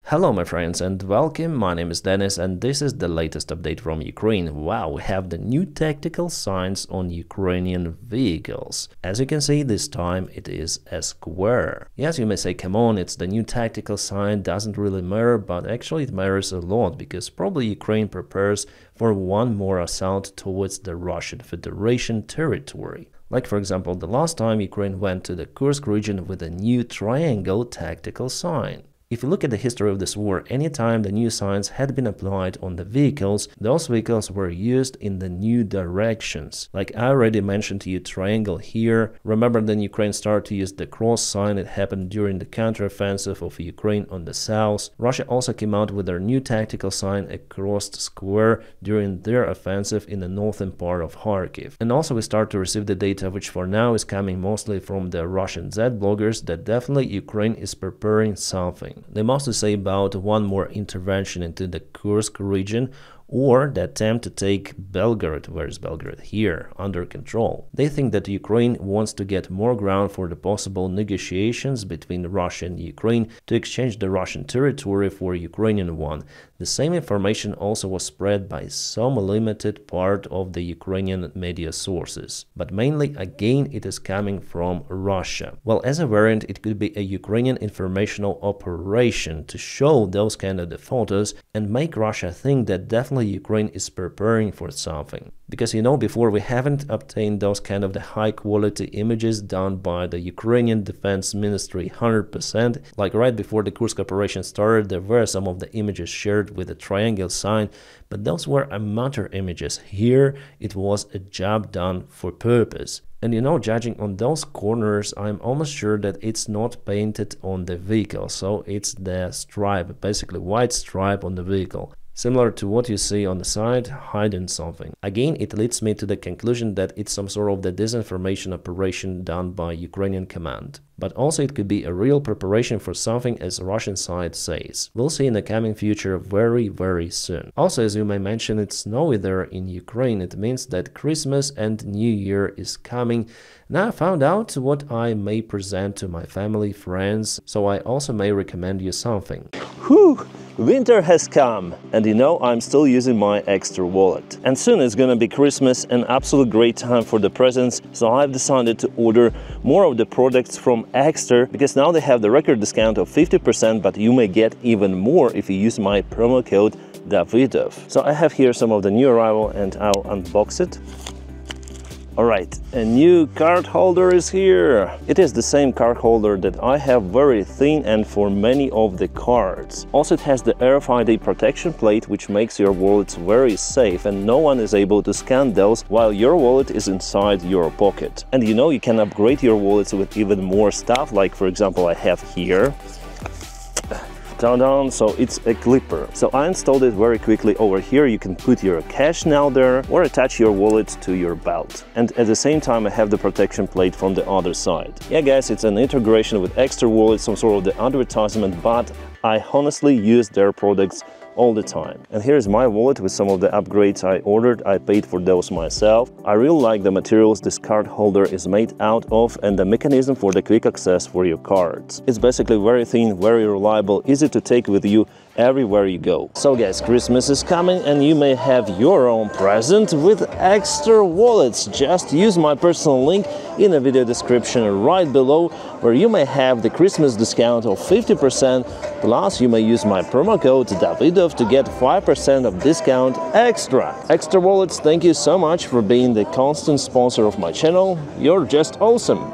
Hello my friends and welcome, my name is Dennis and this is the latest update from Ukraine. Wow, we have the new tactical signs on Ukrainian vehicles. As you can see, this time it is a square. Yes, you may say, come on, it's the new tactical sign, doesn't really matter, but actually it matters a lot because probably Ukraine prepares for one more assault towards the Russian Federation territory. Like for example, the last time Ukraine went to the Kursk region with a new triangle tactical sign. If you look at the history of this war, anytime the new signs had been applied on the vehicles, those vehicles were used in the new directions. Like I already mentioned to you, triangle here. Remember then Ukraine started to use the cross sign. It happened during the counteroffensive of Ukraine on the south. Russia also came out with their new tactical sign, a crossed square, during their offensive in the northern part of Kharkiv. And also we start to receive the data, which for now is coming mostly from the Russian Z bloggers, that definitely Ukraine is preparing something. They mostly say about one more intervention into the Kursk region or the attempt to take Belgorod, where is Belgorod? Here, under control. They think that Ukraine wants to get more ground for the possible negotiations between Russia and Ukraine to exchange the Russian territory for Ukrainian one. The same information also was spread by some limited part of the Ukrainian media sources. But mainly, again, it is coming from Russia. Well, as a variant, it could be a Ukrainian informational operation to show those kind of the photos and make Russia think that definitely Ukraine is preparing for something. Because you know, before we haven't obtained those kind of the high quality images done by the Ukrainian Defense Ministry 100%. Like right before the Kursk operation started, there were some of the images shared with a triangle sign, but those were amateur images. Here it was a job done for purpose. And you know, judging on those corners, I'm almost sure that it's not painted on the vehicle, so it's the stripe, basically white stripe on the vehicle. Similar to what you see on the side, hiding something. Again, it leads me to the conclusion that it's some sort of the disinformation operation done by Ukrainian command. But also it could be a real preparation for something, as Russian side says. We'll see in the coming future very soon. Also, as you may mention, it's snowy there in Ukraine. It means that Christmas and New Year is coming. Now I found out what I may present to my family, friends, so I also may recommend you something. Whew! Winter has come, and you know, I'm still using my extra wallet. And soon it's gonna be Christmas, an absolute great time for the presents, so I've decided to order more of the products from Extra, because now they have the record discount of 50%, but you may get even more if you use my promo code Davydov. So I have here some of the new arrival and I'll unbox it. Alright, a new card holder is here. It is the same card holder that I have, very thin and for many of the cards. Also it has the RFID protection plate, which makes your wallets very safe and no one is able to scan those while your wallet is inside your pocket. And you know, you can upgrade your wallets with even more stuff, like for example I have here. Down, so it's a clipper. So I installed it very quickly. Over here you can put your cash now there or attach your wallet to your belt. And at the same time I have the protection plate from the other side. Yeah guys, it's an integration with Extra Wallet, some sort of the advertisement, but I honestly use their products all the time. And here's my wallet with some of the upgrades I ordered. I paid for those myself. I really like the materials this card holder is made out of and the mechanism for the quick access for your cards. It's basically very thin, very reliable, easy to take with you everywhere you go. So guys, Christmas is coming and you may have your own present with Extra Wallets. Just use my personal link in the video description right below, where you may have the Christmas discount of 50%, plus you may use my promo code Davydov to get 5% of discount extra. Extra Wallets, thank you so much for being the constant sponsor of my channel. You're just awesome.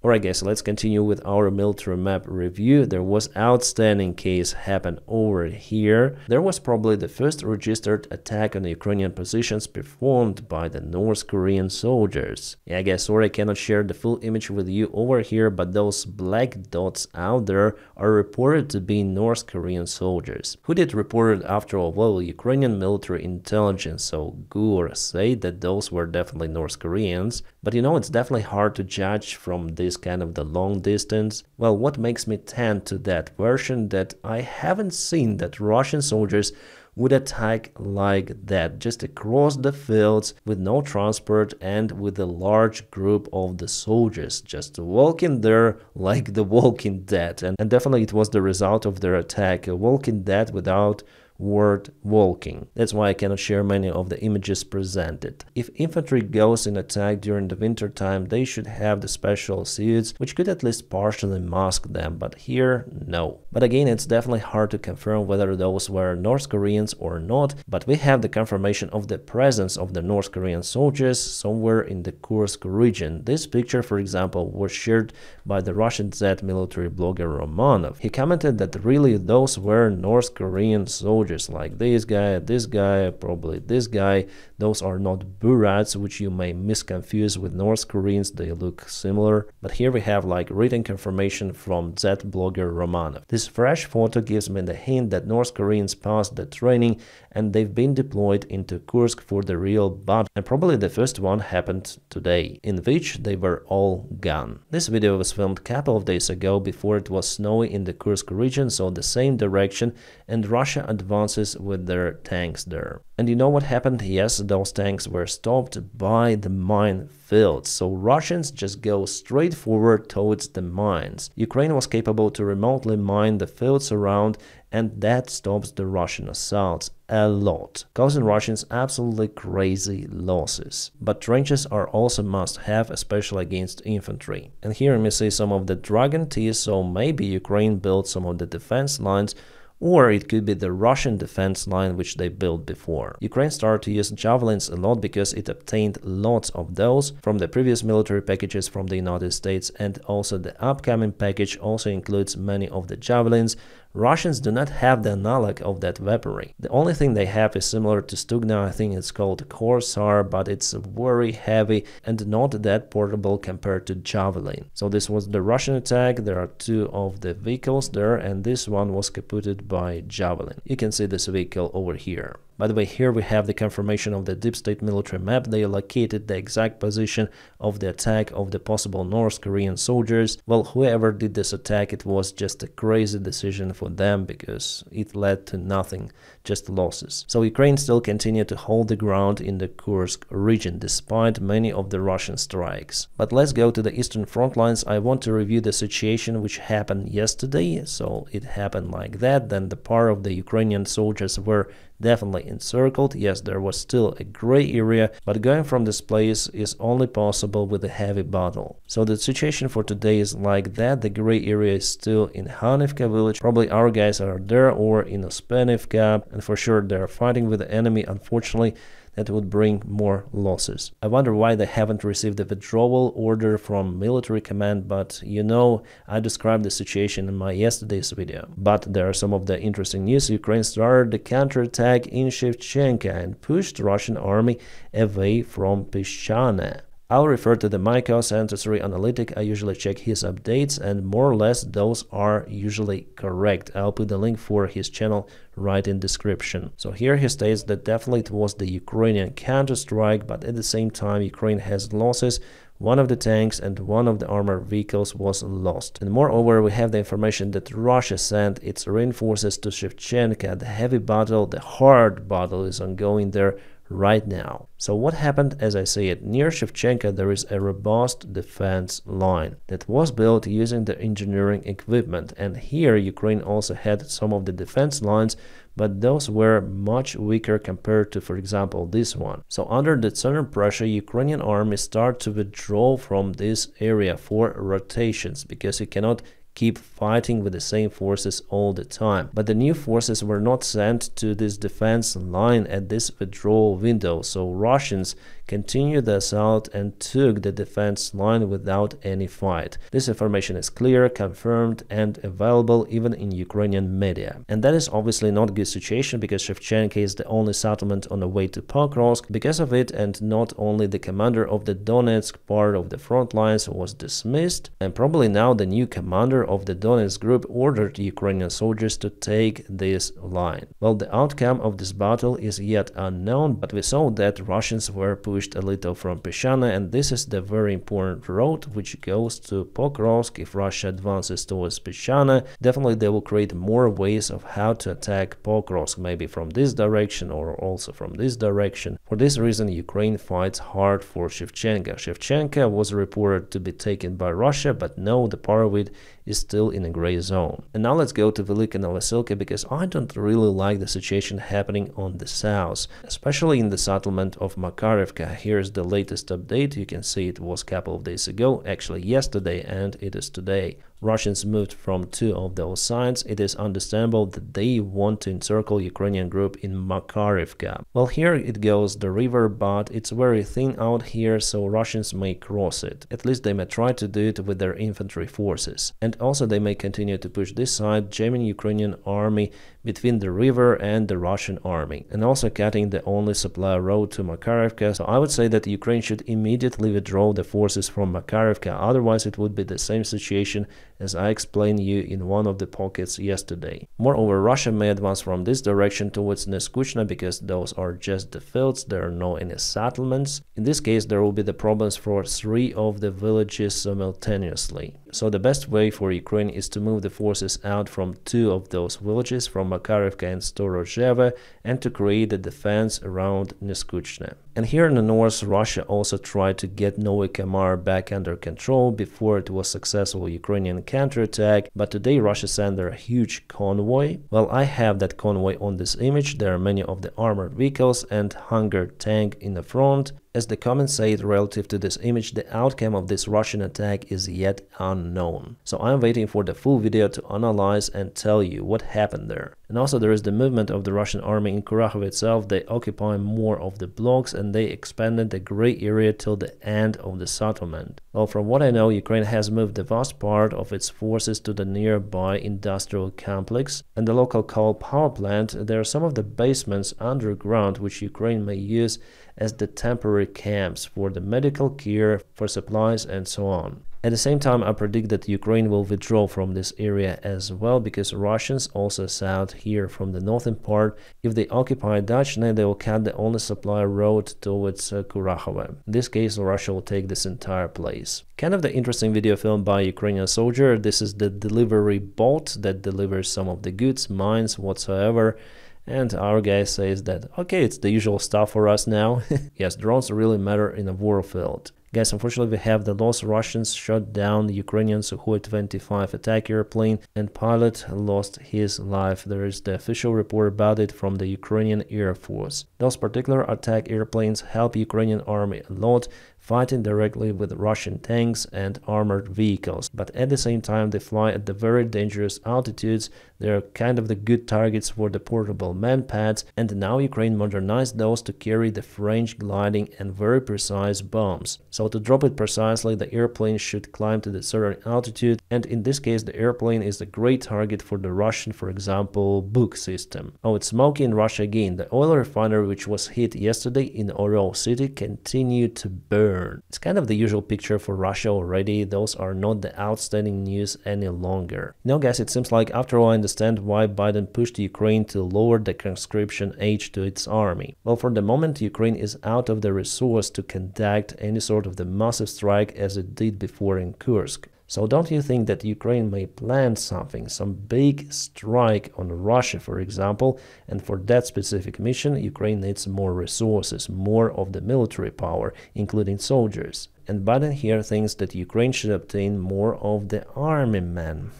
Alright guys, so let's continue with our military map review. There was outstanding case happened over here. There was probably the first registered attack on the Ukrainian positions performed by the North Korean soldiers. Yeah guys, sorry I cannot share the full image with you over here, but those black dots out there are reported to be North Korean soldiers. Who did report it after all? Well, Ukrainian military intelligence, so GUR, say that those were definitely North Koreans. But it's definitely hard to judge from this kind of the long distance. Well, what makes me tend to that version that I haven't seen that Russian soldiers would attack like that, just across the fields with no transport and with a large group of the soldiers just walking there like the Walking Dead. And definitely it was the result of their attack, a Walking Dead without word walking. That's why I cannot share many of the images presented. If infantry goes in attack during the winter time, they should have the special suits which could at least partially mask them, but here no. But again, it's definitely hard to confirm whether those were North Koreans or not, but we have the confirmation of the presence of the North Korean soldiers somewhere in the Kursk region. This picture, for example, was shared by the Russian Z military blogger Romanov. He commented that really those were North Korean soldiers, like this guy, probably this guy. Those are not Burats, which you may misconfuse with North Koreans. They look similar. But here we have like written confirmation from Z blogger Romanov. This fresh photo gives me the hint that North Koreans passed the training and they've been deployed into Kursk for the real battle. And probably the first one happened today, in which they were all gone. This video was filmed a couple of days ago before it was snowy in the Kursk region, so the same direction, and Russia advances with their tanks there. And you know what happened? Yes, those tanks were stopped by the mine fields, so Russians just go straight forward towards the mines. Ukraine was capable to remotely mine the fields around, and that stops the Russian assaults a lot, causing Russians absolutely crazy losses. But trenches are also must-have, especially against infantry. And here we see some of the Dragon Ts, so maybe Ukraine built some of the defense lines, or it could be the Russian defense line which they built before. Ukraine started to use javelins a lot because it obtained lots of those from the previous military packages from the United States, and also the upcoming package also includes many of the javelins. Russians do not have the analog of that weaponry. The only thing they have is similar to Stugna. I think it's called Corsair, but it's very heavy and not that portable compared to Javelin. So this was the Russian attack. There are two of the vehicles there, and this one was capoted by Javelin. You can see this vehicle over here. By the way, here we have the confirmation of the deep state military map. They located the exact position of the attack of the possible North Korean soldiers. Well, whoever did this attack, it was just a crazy decision for them because it led to nothing, just losses. So Ukraine still continued to hold the ground in the Kursk region despite many of the Russian strikes. But let's go to the eastern front lines. I want to review the situation which happened yesterday. So it happened like that. Then the part of the Ukrainian soldiers were definitely encircled. Yes, there was still a gray area, but going from this place is only possible with a heavy battle. So the situation for today is like that. The gray area is still in Hanivka village. Probably our guys are there or in Ospenivka, and for sure they're fighting with the enemy. Unfortunately, that would bring more losses. I wonder why they haven't received a withdrawal order from military command, but I described the situation in my yesterday's video. But there are some of the interesting news. Ukraine started the counterattack in Shevchenka and pushed Russian army away from Peshchane. I'll refer to the Maikos Ancestry Analytic. I usually check his updates, and more or less those are usually correct. I'll put the link for his channel right in description. So here he states that definitely it was the Ukrainian counter-strike, but at the same time Ukraine has losses. One of the tanks and one of the armored vehicles was lost. And moreover, we have the information that Russia sent its reinforcements to Shevchenka. The heavy battle, the hard battle is ongoing there right now. So what happened? As I say it, near Shevchenka there is a robust defense line that was built using the engineering equipment, and here Ukraine also had some of the defense lines, but those were much weaker compared to, for example, this one. So under the sudden pressure, Ukrainian army start to withdraw from this area for rotations because you cannot keep fighting with the same forces all the time. But the new forces were not sent to this defense line at this withdrawal window, so Russians continued the assault and took the defense line without any fight. This information is clear, confirmed, and available even in Ukrainian media. And that is obviously not a good situation because Shevchenka is the only settlement on the way to Pokrovsk. Because of it, and not only the commander of the Donetsk part of the front lines was dismissed, and probably now the new commander leader of the Donetsk group ordered Ukrainian soldiers to take this line. Well, the outcome of this battle is yet unknown, but we saw that Russians were pushed a little from Peshana, and this is the very important road which goes to Pokrovsk. If Russia advances towards Peshana, definitely they will create more ways of how to attack Pokrovsk, maybe from this direction or also from this direction. For this reason, Ukraine fights hard for Shevchenko. Shevchenko was reported to be taken by Russia, but no, the part of it is still in a gray zone. And now let's go to Velika Novosilka, because I don't really like the situation happening on the south, especially in the settlement of Makarivka. Here's the latest update. You can see it was a couple of days ago, actually yesterday, and it is today. Russians moved from two of those sides. It is understandable that they want to encircle Ukrainian group in Makarivka. Well, here it goes the river, but it's very thin out here, so Russians may cross it. At least they may try to do it with their infantry forces. And also they may continue to push this side, jamming Ukrainian army between the river and the Russian army, and also cutting the only supply road to Makarivka. So I would say that Ukraine should immediately withdraw the forces from Makarivka, otherwise it would be the same situation as I explained you in one of the pockets yesterday. Moreover, Russia may advance from this direction towards Neskuchna, because those are just the fields, there are no any settlements. In this case, there will be the problems for 3 of the villages simultaneously. So the best way for Ukraine is to move the forces out from 2 of those villages, from Makarivka and Storozheva, and to create a defense around Neskuchna. And here in the north, Russia also tried to get Novy Kamar back under control before it was successful Ukrainian counterattack, but today Russia sent their huge convoy. Well, I have that convoy on this image. There are many of the armored vehicles and Hunger tank in the front. As the comments say, relative to this image, the outcome of this Russian attack is yet unknown. So I'm waiting for the full video to analyze and tell you what happened there. And also there is the movement of the Russian army in Kurakhove itself. They occupy more of the blocks and they expanded the gray area till the end of the settlement. Well, from what I know, Ukraine has moved the vast part of its forces to the nearby industrial complex and the local coal power plant. There are some of the basements underground which Ukraine may use as the temporary camps for the medical care, for supplies and so on. At the same time, I predict that Ukraine will withdraw from this area as well, because Russians also south here from the northern part. If they occupy Dachne, they will cut the only supply road towards Kurakhove. In this case, Russia will take this entire place. Kind of the interesting video filmed by a Ukrainian soldier. This is the delivery boat that delivers some of the goods, mines, whatsoever. And our guy says that, okay, it's the usual stuff for us now. Yes, drones really matter in a war field. Guys, unfortunately, we have the lost. Russians shot down the Ukrainian Sukhoi-25 attack airplane and pilot lost his life. There is the official report about it from the Ukrainian Air Force. Those particular attack airplanes help Ukrainian army a lot, fighting directly with Russian tanks and armored vehicles, but at the same time they fly at the very dangerous altitudes. They are kind of the good targets for the portable manpads, and now Ukraine modernized those to carry the French gliding and very precise bombs. So to drop it precisely, the airplane should climb to the certain altitude, and in this case the airplane is a great target for the Russian, for example, Buk system. Oh, it's smoky in Russia again. The oil refinery which was hit yesterday in Orel city continued to burn. It's kind of the usual picture for Russia already. Those are not the outstanding news any longer. You know, guys, it seems like after all I understand why Biden pushed Ukraine to lower the conscription age to its army. Well, for the moment Ukraine is out of the resource to conduct any sort of the massive strike as it did before in Kursk. So don't you think that Ukraine may plan something, some big strike on Russia, for example, and for that specific mission, Ukraine needs more resources, more of the military power, including soldiers. And Biden here thinks that Ukraine should obtain more of the army men.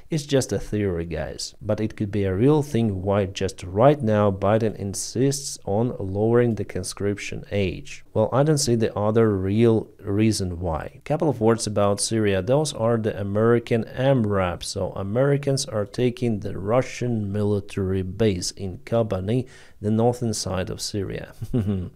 It's just a theory, guys. But it could be a real thing why just right now Biden insists on lowering the conscription age. Well, I don't see the other real reason why. Couple of words about Syria. Those are the American MRAP. So Americans are taking the Russian military base in Kobani, the northern side of Syria.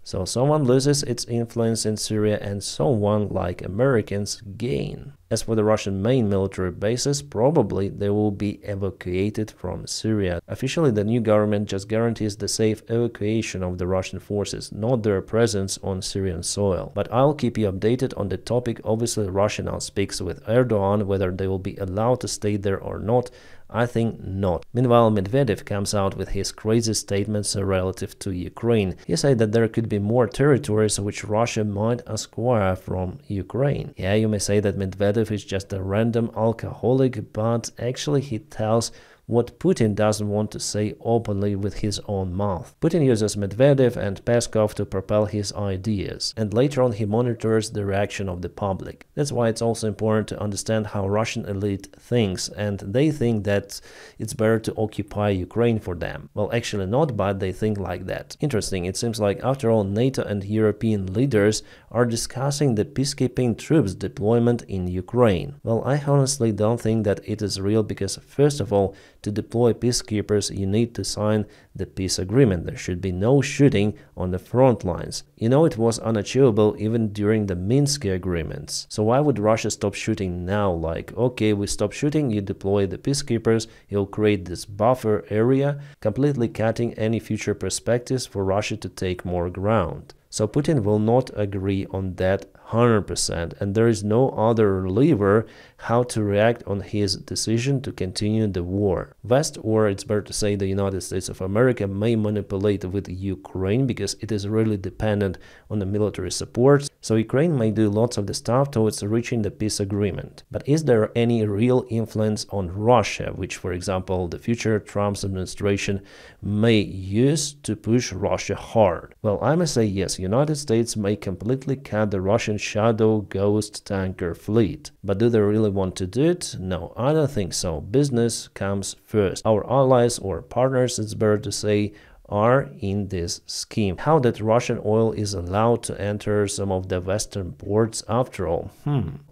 So someone loses its influence in Syria and someone like Americans gain. As for the Russian main military bases, probably they will be evacuated from Syria. Officially, the new government just guarantees the safe evacuation of the Russian forces, not their presence on Syrian soil. But I'll keep you updated on the topic. Obviously, Russia now speaks with Erdogan whether they will be allowed to stay there or not. I think not. Meanwhile, Medvedev comes out with his crazy statements relative to Ukraine. He said that there could be more territories which Russia might acquire from Ukraine. Yeah, you may say that Medvedev is just a random alcoholic, but actually he tells what Putin doesn't want to say openly with his own mouth. Putin uses Medvedev and Peskov to propel his ideas, and later on he monitors the reaction of the public. That's why it's also important to understand how Russian elite thinks, and they think that it's better to occupy Ukraine for them. Well, actually not, but they think like that. Interesting, it seems like after all NATO and European leaders are discussing the peacekeeping troops deployment in Ukraine. Well, I honestly don't think that it is real because, first of all, to deploy peacekeepers, you need to sign the peace agreement. There should be no shooting on the front lines. You know, it was unachievable even during the Minsk agreements. So why would Russia stop shooting now? Like, okay, we stop shooting, you deploy the peacekeepers, you'll create this buffer area, completely cutting any future perspectives for Russia to take more ground. So Putin will not agree on that 100%, and there is no other lever how to react on his decision to continue the war. West, or it's better to say the United States of America, may manipulate with Ukraine because it is really dependent on the military support, so Ukraine may do lots of the stuff towards reaching the peace agreement. But is there any real influence on Russia, which, for example, the future Trump's administration may use to push Russia hard? Well, I must say yes, United States may completely cut the Russian shadow ghost tanker fleet. But do they really want to do it? No, I don't think so. Business comes first. Our allies or partners, it's better to say, are in this scheme. How that Russian oil is allowed to enter some of the Western ports after all?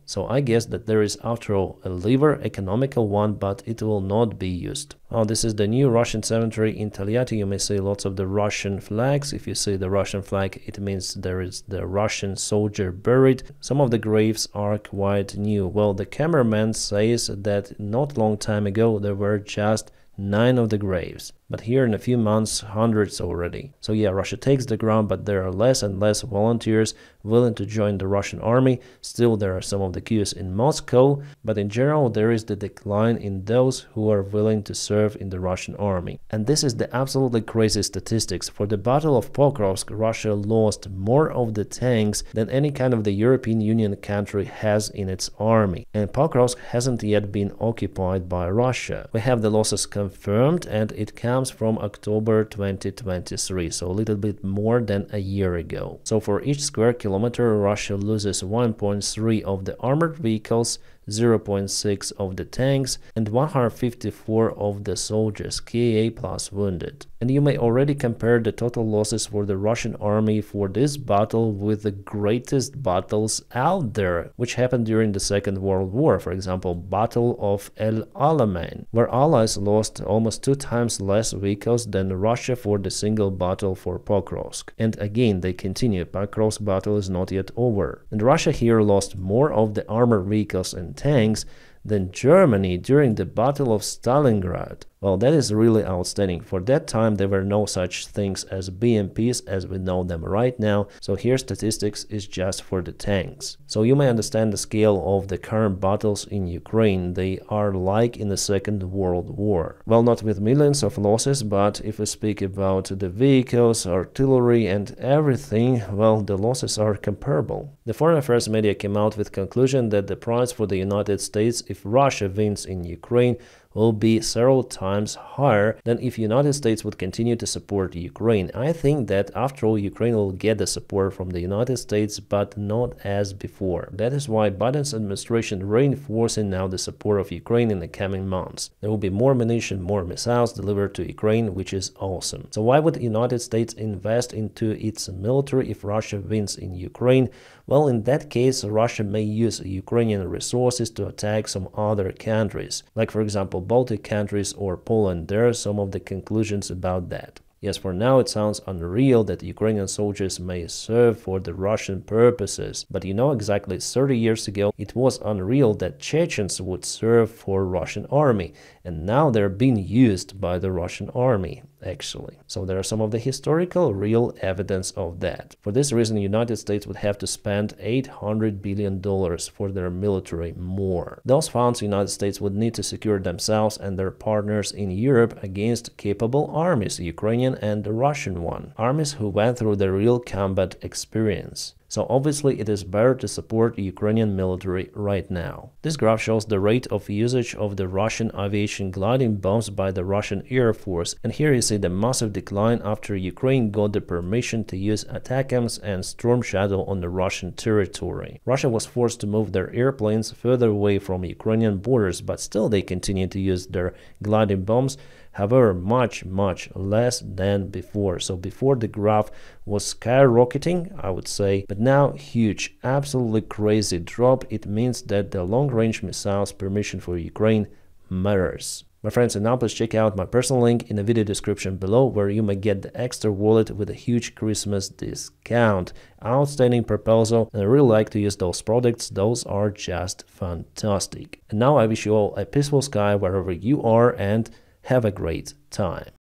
So I guess that there is after all a lever, economical one, but it will not be used. Oh, this is the new Russian cemetery in Taliati. You may see lots of the Russian flags. If you see the Russian flag, it means there is the Russian soldier buried. Some of the graves are quite new. Well, the cameraman says that not long time ago there were just 9 of the graves, but here in a few months, hundreds already. So yeah, Russia takes the ground, but there are less and less volunteers willing to join the Russian army. Still, there are some of the queues in Moscow, but in general, there is the decline in those who are willing to serve in the Russian army. And this is the absolutely crazy statistics. For the Battle of Pokrovsk, Russia lost more of the tanks than any kind of the European Union country has in its army. And Pokrovsk hasn't yet been occupied by Russia. We have the losses confirmed, and it comes from October 2023, so a little bit more than a year ago. So for each square kilometer, Russia loses 1.3 of the armored vehicles, 0.6 of the tanks, and 154 of the soldiers, KA plus wounded. And you may already compare the total losses for the Russian army for this battle with the greatest battles out there, which happened during the Second World War. For example, Battle of El Alamein, where Allies lost almost 2 times less vehicles than Russia for the single battle for Pokrovsk. And again, they continue. Pokrovsk battle is not yet over. And Russia here lost more of the armored vehicles and tanks than Germany during the Battle of Stalingrad. Well, that is really outstanding. For that time, there were no such things as BMPs as we know them right now. So here statistics is just for the tanks. So you may understand the scale of the current battles in Ukraine. They are like in the Second World War. Well, not with millions of losses, but if we speak about the vehicles, artillery and everything, well, the losses are comparable. The foreign affairs media came out with conclusion that the price for the United States if Russia wins in Ukraine will be several times higher than if United States would continue to support Ukraine. I think that after all, Ukraine will get the support from the United States, but not as before. That is why Biden's administration reinforcing now the support of Ukraine in the coming months. There will be more ammunition, more missiles delivered to Ukraine, which is awesome. So why would the United States invest into its military if Russia wins in Ukraine? Well, in that case, Russia may use Ukrainian resources to attack some other countries, like for example Baltic countries or Poland. There are some of the conclusions about that. Yes, for now it sounds unreal that Ukrainian soldiers may serve for the Russian purposes, but you know exactly 30 years ago it was unreal that Chechens would serve for Russian army, and now they're being used by the Russian army, actually. So there are some of the historical real evidence of that. For this reason, the United States would have to spend $800 billion for their military more. Those funds the United States would need to secure themselves and their partners in Europe against capable armies, the Ukrainian and the Russian one, armies who went through the real combat experience. So obviously it is better to support the Ukrainian military right now. This graph shows the rate of usage of the Russian aviation gliding bombs by the Russian Air Force, and here you see the massive decline after Ukraine got the permission to use ATACMS and Storm Shadow on the Russian territory. Russia was forced to move their airplanes further away from Ukrainian borders, but still they continue to use their gliding bombs, however much less than before. So before the graph was skyrocketing, I would say, but now huge, absolutely crazy drop. It means that the long-range missiles permission for Ukraine matters. My friends, and now please check out my personal link in the video description below, where you may get the extra wallet with a huge Christmas discount. Outstanding proposal, and I really like to use those products. Those are just fantastic. And now I wish you all a peaceful sky wherever you are, and have a great time.